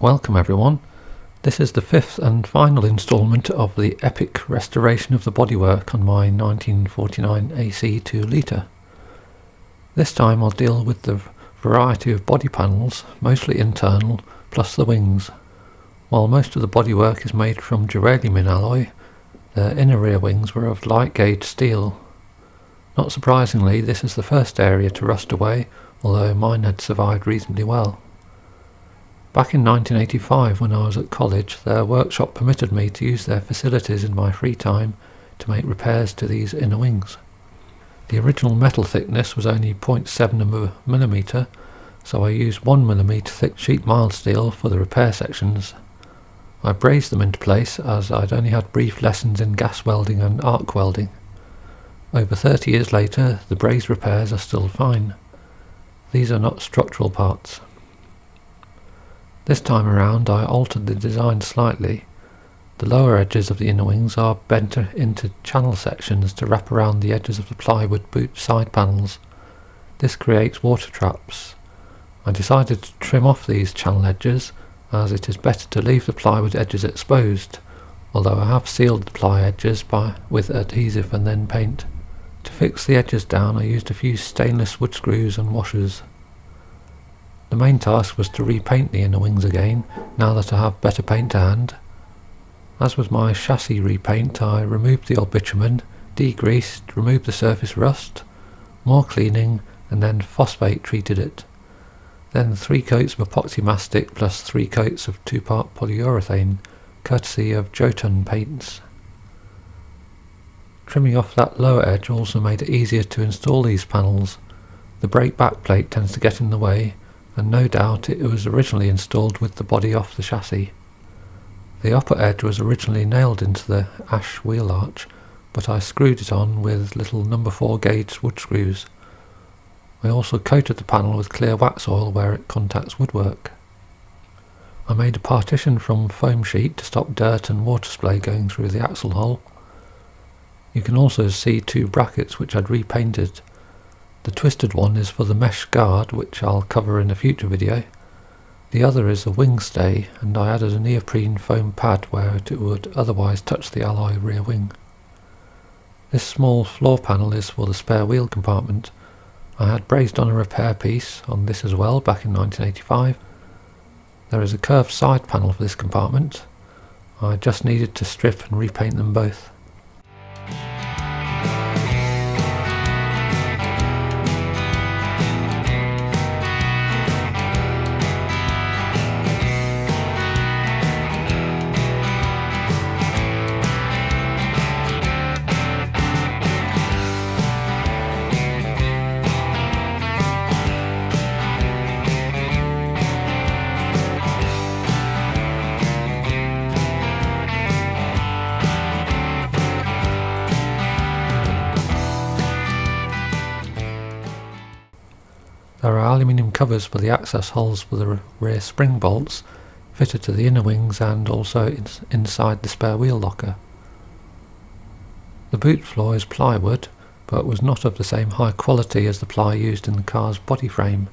Welcome everyone. This is the fifth and final instalment of the epic restoration of the bodywork on my 1949 AC to Litre. This time I'll deal with the variety of body panels, mostly internal, plus the wings. While most of the bodywork is made from duralumin alloy, the inner rear wings were of light gauge steel. Not surprisingly, this is the first area to rust away, although mine had survived reasonably well. Back in 1985, when I was at college, their workshop permitted me to use their facilities in my free time to make repairs to these inner wings. The original metal thickness was only 0.7 mm, so I used 1 mm thick sheet mild steel for the repair sections. I brazed them into place as I'd only had brief lessons in gas welding and arc welding. Over 30 years later, the brazed repairs are still fine. These are not structural parts. This time around I altered the design slightly. The lower edges of the inner wings are bent into channel sections to wrap around the edges of the plywood boot side panels. This creates water traps. I decided to trim off these channel edges, as it is better to leave the plywood edges exposed, although I have sealed the ply edges with adhesive and then paint. To fix the edges down I used a few stainless wood screws and washers. The main task was to repaint the inner wings again, now that I have better paint to hand. As with my chassis repaint, I removed the old bitumen, degreased, removed the surface rust, more cleaning, and then phosphate treated it. Then 3 coats of epoxy mastic plus 3 coats of 2-part polyurethane, courtesy of Jotun paints. Trimming off that lower edge also made it easier to install these panels. The brake back plate tends to get in the way, and no doubt it was originally installed with the body off the chassis. The upper edge was originally nailed into the ash wheel arch, but I screwed it on with little No. 4 gauge wood screws. I also coated the panel with clear wax oil where it contacts woodwork. I made a partition from foam sheet to stop dirt and water spray going through the axle hole. You can also see 2 brackets which I'd repainted. The twisted one is for the mesh guard, which I'll cover in a future video. The other is a wing stay, and I added a neoprene foam pad where it would otherwise touch the alloy rear wing. This small floor panel is for the spare wheel compartment. I had brazed on a repair piece on this as well back in 1985. There is a curved side panel for this compartment. I just needed to strip and repaint them both. There are aluminium covers for the access holes for the rear spring bolts, fitted to the inner wings and also inside the spare wheel locker. The boot floor is plywood, but was not of the same high quality as the ply used in the car's body frame.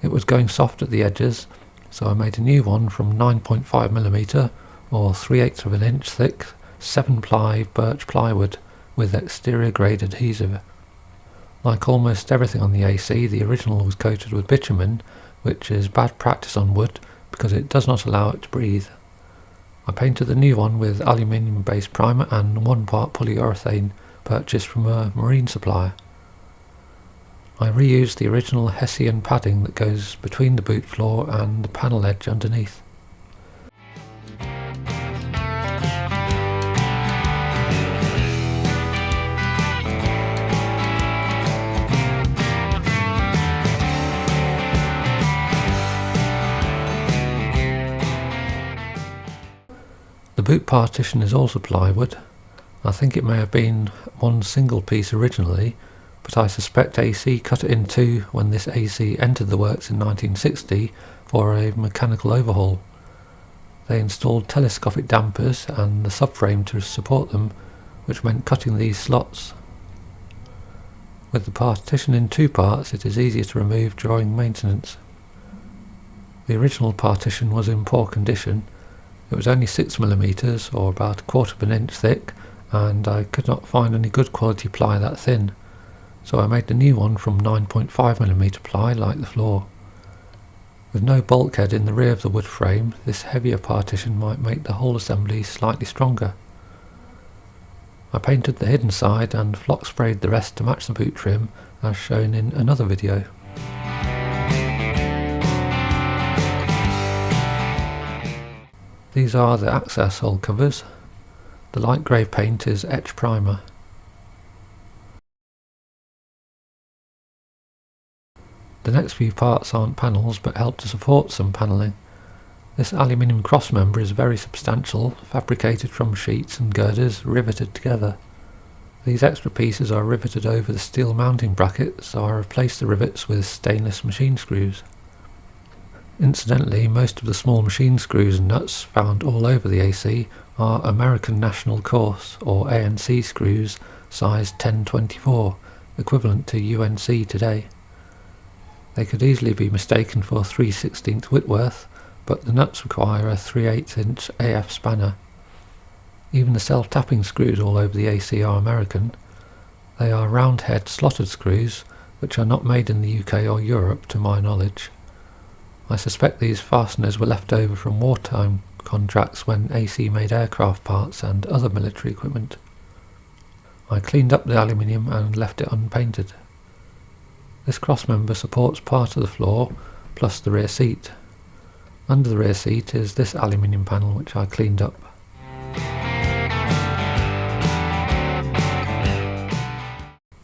It was going soft at the edges, so I made a new one from 9.5 mm or 3/8 of an inch thick 7-ply birch plywood with exterior grade adhesive. Like almost everything on the AC, the original was coated with bitumen, which is bad practice on wood because it does not allow it to breathe. I painted the new one with aluminium based primer and 1-part polyurethane purchased from a marine supplier. I reused the original Hessian padding that goes between the boot floor and the panel edge underneath. The boot partition is also plywood. I think it may have been one single piece originally, but I suspect AC cut it in 2 when this AC entered the works in 1960 for a mechanical overhaul. They installed telescopic dampers and the subframe to support them, which meant cutting these slots. With the partition in 2 parts, it is easier to remove during maintenance. The original partition was in poor condition. It was only 6mm or about 1/4 of an inch thick, and I could not find any good quality ply that thin, so I made the new one from 9.5mm ply like the floor. With no bulkhead in the rear of the wood frame, this heavier partition might make the whole assembly slightly stronger. I painted the hidden side and flock sprayed the rest to match the boot trim, as shown in another video. These are the access hole covers. The light grey paint is etch primer. The next few parts aren't panels but help to support some panelling. This aluminium cross member is very substantial, fabricated from sheets and girders riveted together. These extra pieces are riveted over the steel mounting bracket, so I replaced the rivets with stainless machine screws. Incidentally, most of the small machine screws and nuts found all over the AC are American National Course or ANC screws size 1024, equivalent to UNC today. They could easily be mistaken for 3/16 Whitworth, but the nuts require a 3/8 inch AF spanner. Even the self-tapping screws all over the AC are American. They are round head slotted screws, which are not made in the UK or Europe to my knowledge. I suspect these fasteners were left over from wartime contracts when AC made aircraft parts and other military equipment. I cleaned up the aluminium and left it unpainted. This crossmember supports part of the floor plus the rear seat. Under the rear seat is this aluminium panel which I cleaned up.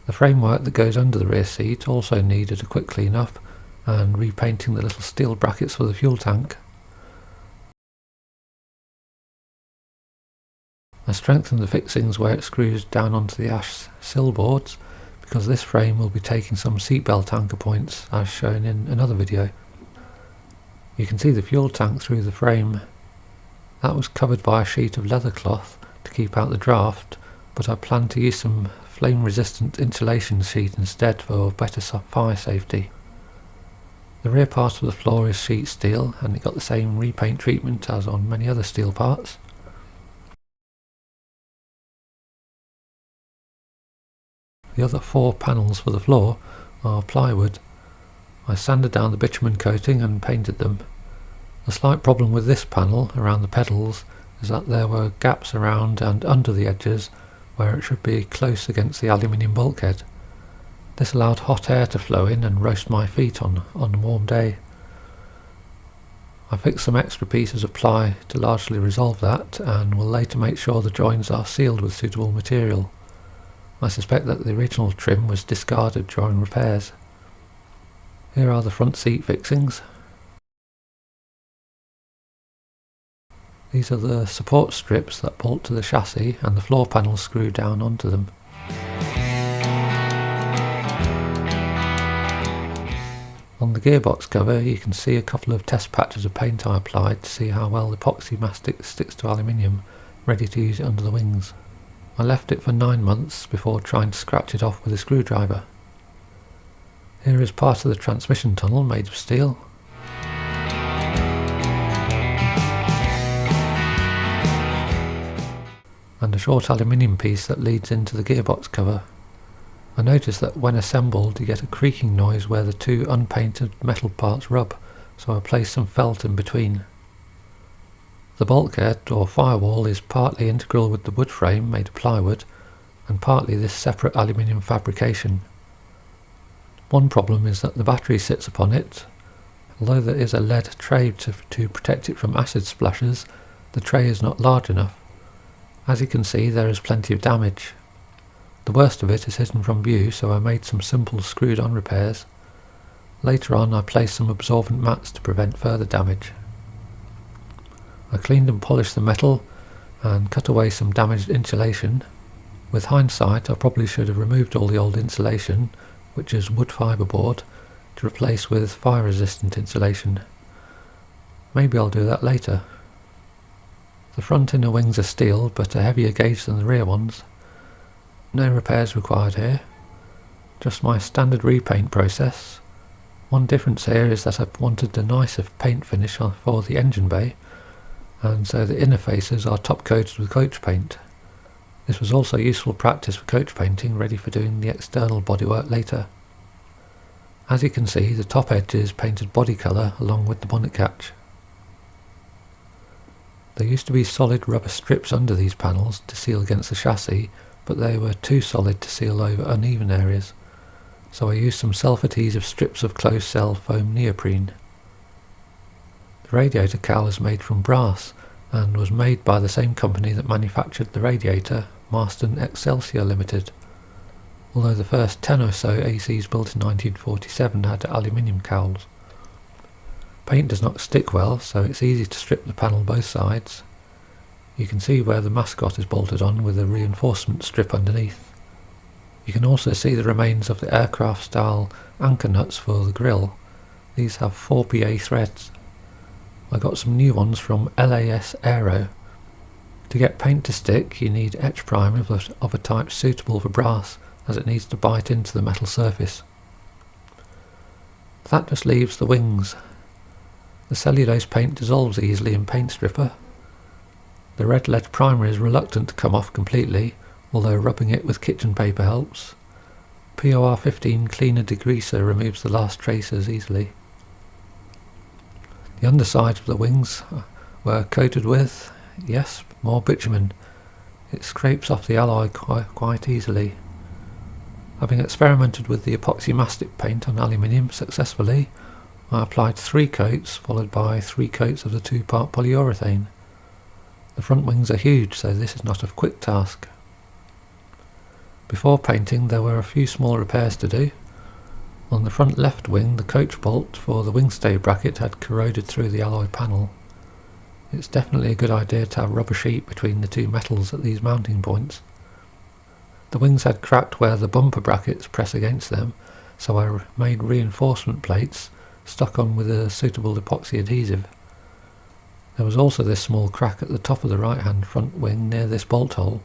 The framework that goes under the rear seat also needed a quick clean up and repainting the little steel brackets for the fuel tank. I strengthened the fixings where it screws down onto the ash sill boards, because this frame will be taking some seatbelt anchor points as shown in another video. You can see the fuel tank through the frame. That was covered by a sheet of leather cloth to keep out the draft, but I plan to use some flame resistant insulation sheet instead for better fire safety. The rear part of the floor is sheet steel and it got the same repaint treatment as on many other steel parts. The other 4 panels for the floor are plywood. I sanded down the bitumen coating and painted them. The slight problem with this panel around the pedals is that there were gaps around and under the edges where it should be close against the aluminium bulkhead. This allowed hot air to flow in and roast my feet on a warm day. I fixed some extra pieces of ply to largely resolve that and will later make sure the joins are sealed with suitable material. I suspect that the original trim was discarded during repairs. Here are the front seat fixings. These are the support strips that bolt to the chassis and the floor panels screw down onto them. On the gearbox cover you can see a couple of test patches of paint I applied to see how well the epoxy mastic sticks to aluminium, ready to use it under the wings. I left it for 9 months before trying to scratch it off with a screwdriver. Here is part of the transmission tunnel made of steel. And a short aluminium piece that leads into the gearbox cover. I noticed that when assembled you get a creaking noise where the 2 unpainted metal parts rub, so I placed some felt in between. The bulkhead or firewall is partly integral with the wood frame made of plywood and partly this separate aluminium fabrication. One problem is that the battery sits upon it. Although there is a lead tray to protect it from acid splashes, the tray is not large enough. As you can see, there is plenty of damage. The worst of it is hidden from view, so I made some simple screwed on repairs. Later on I placed some absorbent mats to prevent further damage. I cleaned and polished the metal and cut away some damaged insulation. With hindsight I probably should have removed all the old insulation, which is wood fibre board, to replace with fire resistant insulation. Maybe I'll do that later. The front inner wings are steel but a heavier gauge than the rear ones. No repairs required here, just my standard repaint process. One difference here is that I've wanted a nicer paint finish for the engine bay, and so the inner faces are top coated with coach paint. This was also useful practice for coach painting, ready for doing the external bodywork later. As you can see, the top edge is painted body colour along with the bonnet catch. There used to be solid rubber strips under these panels to seal against the chassis, but they were too solid to seal over uneven areas, so I used some self-adhesive strips of closed cell foam neoprene. The radiator cowl is made from brass and was made by the same company that manufactured the Radiator, Marston Excelsior Limited, although the first 10 or so ACs built in 1947 had aluminium cowls. Paint does not stick well, so it's easy to strip the panel both sides. You can see where the mascot is bolted on with a reinforcement strip underneath. You can also see the remains of the aircraft style anchor nuts for the grille. These have 4PA threads. I got some new ones from LAS Aero. To get paint to stick, you need etch primer of a type suitable for brass, as it needs to bite into the metal surface. That just leaves the wings. The cellulose paint dissolves easily in paint stripper. The red lead primer is reluctant to come off completely, although rubbing it with kitchen paper helps. POR 15 cleaner degreaser removes the last traces easily. The underside of the wings were coated with, yes, more bitumen. It scrapes off the alloy quite easily. Having experimented with the epoxy mastic paint on aluminium successfully, I applied 3 coats followed by 3 coats of the 2-part polyurethane. The front wings are huge, so this is not a quick task. Before painting, there were a few small repairs to do. On the front left wing, the coach bolt for the wingstay bracket had corroded through the alloy panel. It's definitely a good idea to have rubber sheet between the two metals at these mounting points. The wings had cracked where the bumper brackets press against them, so I made reinforcement plates stuck on with a suitable epoxy adhesive. There was also this small crack at the top of the right hand front wing near this bolt hole.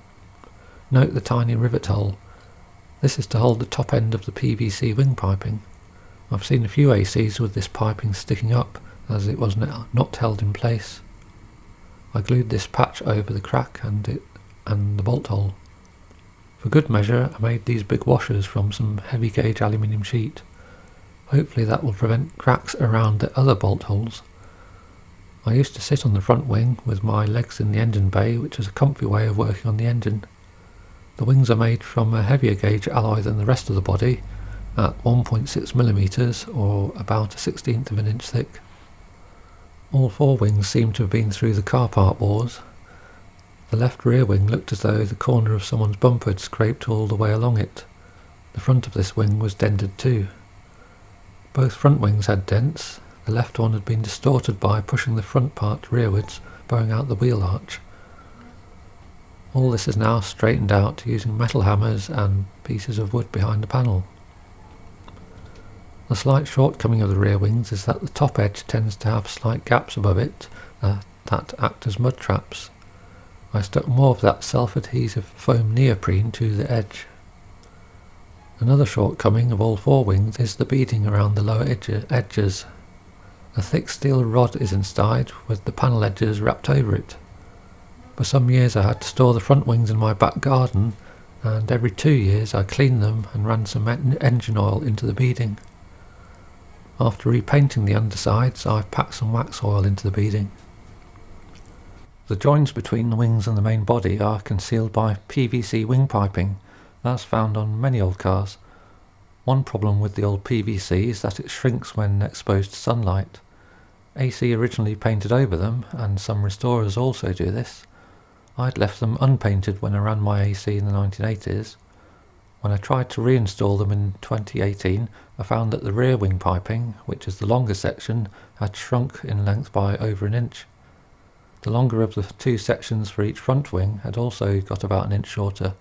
Note the tiny rivet hole. This is to hold the top end of the PVC wing piping. I've seen a few ACs with this piping sticking up, as it was not held in place. I glued this patch over the crack and the bolt hole. For good measure, I made these big washers from some heavy gauge aluminium sheet. Hopefully that will prevent cracks around the other bolt holes. I used to sit on the front wing with my legs in the engine bay, which is a comfy way of working on the engine. The wings are made from a heavier gauge alloy than the rest of the body, at 1.6mm or about a 1/16 of an inch thick. All 4 wings seem to have been through the car part wars. The left rear wing looked as though the corner of someone's bumper had scraped all the way along it. The front of this wing was dented too. Both front wings had dents. The left one had been distorted by pushing the front part rearwards, bowing out the wheel arch. All this is now straightened out using metal hammers and pieces of wood behind the panel. The slight shortcoming of the rear wings is that the top edge tends to have slight gaps above it that act as mud traps. I stuck more of that self-adhesive foam neoprene to the edge. Another shortcoming of all 4 wings is the beading around the lower edges. A thick steel rod is inside with the panel edges wrapped over it. For some years I had to store the front wings in my back garden, and every 2 years I cleaned them and ran some engine oil into the beading. After repainting the undersides, I've packed some wax oil into the beading. The joins between the wings and the main body are concealed by PVC wing piping, as found on many old cars. One problem with the old PVC is that it shrinks when exposed to sunlight. AC originally painted over them, and some restorers also do this. I'd left them unpainted when I ran my AC in the 1980s. When I tried to reinstall them in 2018, I found that the rear wing piping, which is the longer section, had shrunk in length by over an inch. The longer of the 2 sections for each front wing had also got about an inch shorter.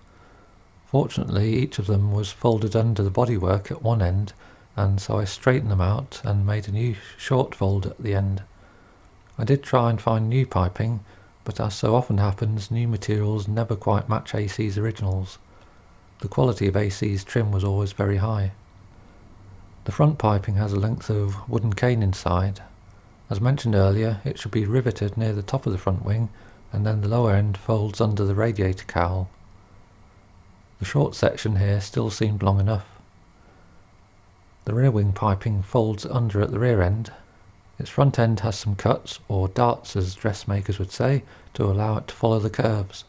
Fortunately, each of them was folded under the bodywork at one end, and so I straightened them out and made a new short fold at the end. I did try and find new piping, but as so often happens, new materials never quite match AC's originals. The quality of AC's trim was always very high. The front piping has a length of wooden cane inside. As mentioned earlier, it should be riveted near the top of the front wing, and then the lower end folds under the radiator cowl. The short section here still seemed long enough. The rear wing piping folds under at the rear end. Its front end has some cuts, or darts as dressmakers would say, to allow it to follow the curves.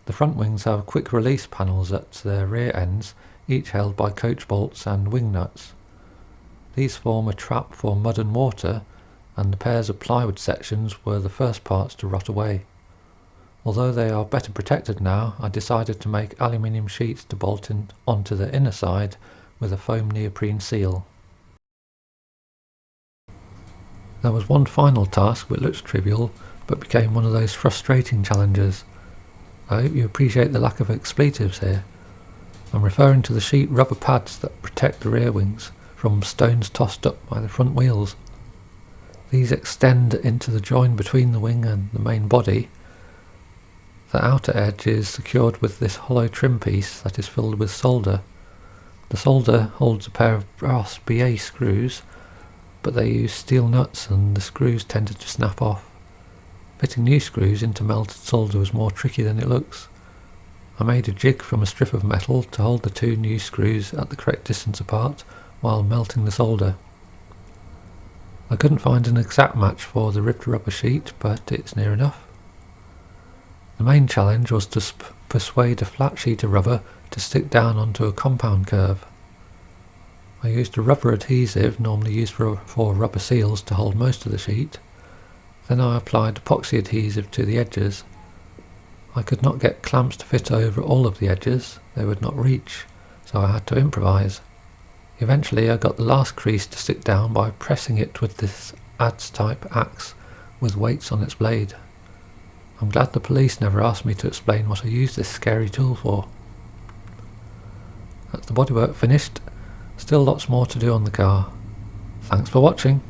The front wings have quick release panels at their rear ends, each held by coach bolts and wing nuts. These form a trap for mud and water, and the pairs of plywood sections were the first parts to rot away. Although they are better protected now, I decided to make aluminium sheets to bolt in onto the inner side with a foam neoprene seal. There was one final task which looked trivial, but became one of those frustrating challenges. I hope you appreciate the lack of expletives here. I'm referring to the sheet rubber pads that protect the rear wings from stones tossed up by the front wheels. These extend into the join between the wing and the main body. The outer edge is secured with this hollow trim piece that is filled with solder. The solder holds a pair of brass BA screws, but they use steel nuts and the screws tended to snap off. Fitting new screws into melted solder was more tricky than it looks. I made a jig from a strip of metal to hold the two new screws at the correct distance apart while melting the solder. I couldn't find an exact match for the ribbed rubber sheet, but it's near enough. The main challenge was to persuade a flat sheet of rubber to stick down onto a compound curve. I used a rubber adhesive normally used for rubber seals to hold most of the sheet. Then I applied epoxy adhesive to the edges. I could not get clamps to fit over all of the edges, they would not reach, so I had to improvise. Eventually I got the last crease to stick down by pressing it with this adze type axe with weights on its blade. I'm glad the police never asked me to explain what I used this scary tool for. That's the bodywork finished. Still lots more to do on the car. Thanks for watching.